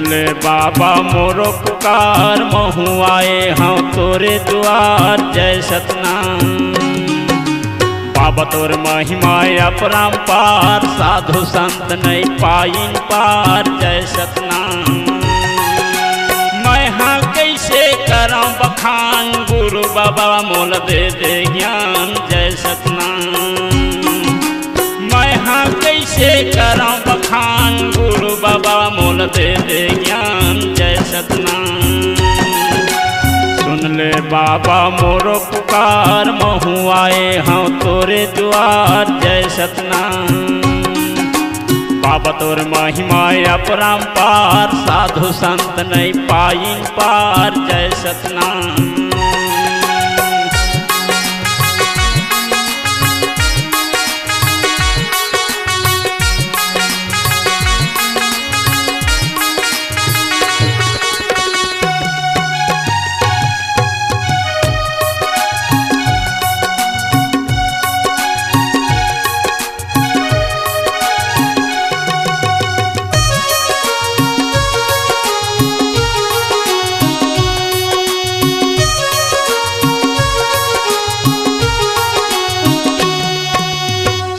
ले बाबा मोरो पुकार, महू आए हाँ तोरे द्वार। जय सतनाम बाबा तोर महिमा अपरंपार, साधु संत नहीं पाइन पार। जय सतनाम मैं हाँ कैसे करा बखान, गुरु बाबा मोल दे दे ज्ञान। जय सतनाम मैं हाँ कैसे करा बखान, गुरु बाबा मोल दे दे ज्ञान। जय सतनाम सुन ले बाबा मोरो पुकार, महू आए हाँ तोरे द्वार। जय सतनाम बाबा तोर महिमा अपरंपार, साधु संत नहीं पाइन पार। जय सतनाम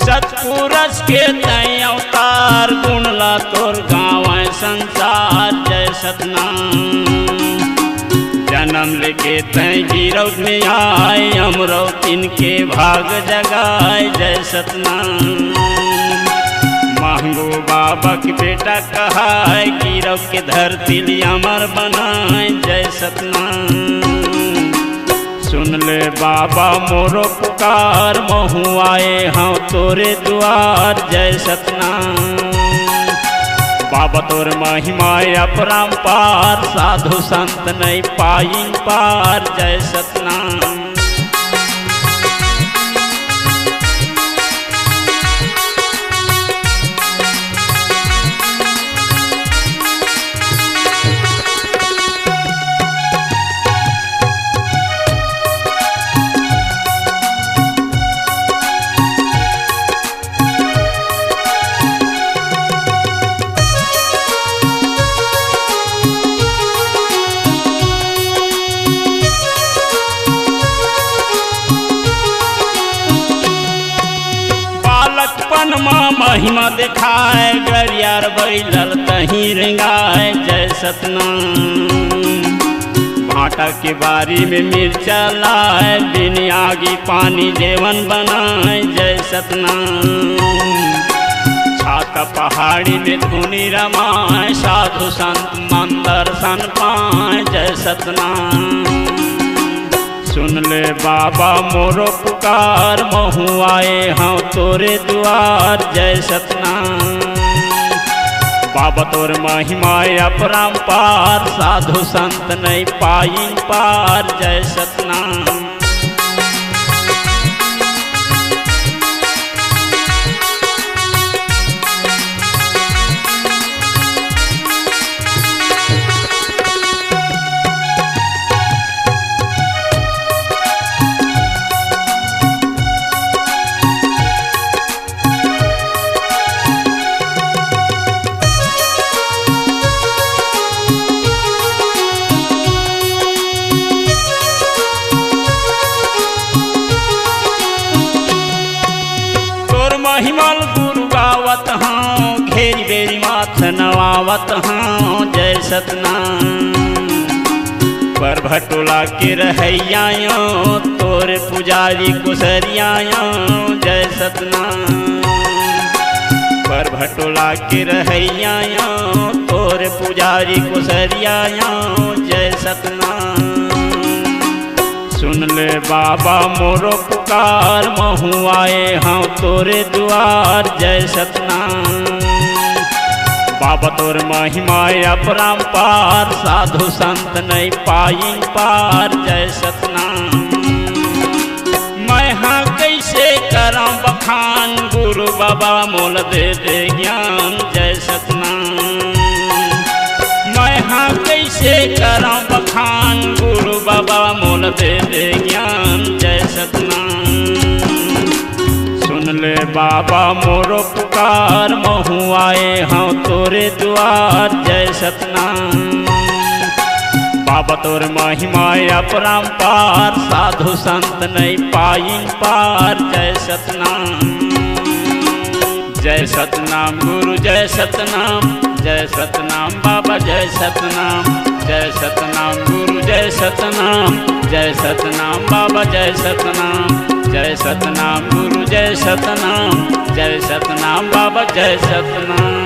सतपुरुष के तय अवतार, गुणला तोर गाँव संसार। जय सतनाम जन्म लेके तय गिरौत में आए, अमरौ तिनके भाग जगाए। जय सतनाम महंगो बाबा के बेटा कहाय, गिरौ के धरती अमर बनाए। जय सतनाम सुन ले बाबा मोरो पुकार, महू आए हाँ तोरे द्वार। जय सतनाम बाबा तोर महिमा अपरंपार, साधु संत नहीं पाइन पार। जय सतनाम महिमा दिखाए, गरियार बैलल तहीं रेंगाए। जय सतनाम भाटा के बारी में मिर्चा लाए, बिन आगी पानी जेवन बनाए। जय सतनाम छाता पहाड़ी में धुनी रमाए, साधु संत मन दर्शन पाए। जय सतनाम सुन ले बाबा मोरो पुकार, महू आए हाँ तोरे द्वार। जय सतनाम बाबा तोर महिमा अपरंपार, साधु संत नहीं पाइन पार। जय सतनाम महिमल गुरु गावत हाँ, घेरी बेरी माथ नवावत हाँ। जय सतनाम पर भटोला के रहैया, तोर पुजारी कुसरिया। जय सतनाम पर भटोला के रहैया, तोर पुजारी कुसरिया। जय सतनाम सुन ले बाबा मोरो पुकार, महू आए हाँ तोरे द्वार। जय सतनाम बाबा तोर महिमा अपरंपार, साधु संत नहीं पाइन पार। जय सतनाम मैं हाँ कैसे करा बखान, गुरु बाबा मोल दे दे ज्ञान। जय सतनाम मैं हाँ कैसे करा बखान, गुरु बाबा मोल दे दे ज्ञान। जय सतनाम सुन सुन ले बाबा मोरो पुकार, महू आए हाँ तोरे द्वार। जय सतनाम बाबा तोर महिमा अपरंपार, साधु संत नहीं पाइन पार। जय सतनाम जय सतनाम गुरु जय सतनाम, जय सतनाम बाबा जय सतनाम, जय सतनाम गुरु जय सतनाम, जय सतनाम बाबा जय सतनाम, जय सतनाम गुरु जय सतनाम, जय सतनाम बाबा जय सतनाम।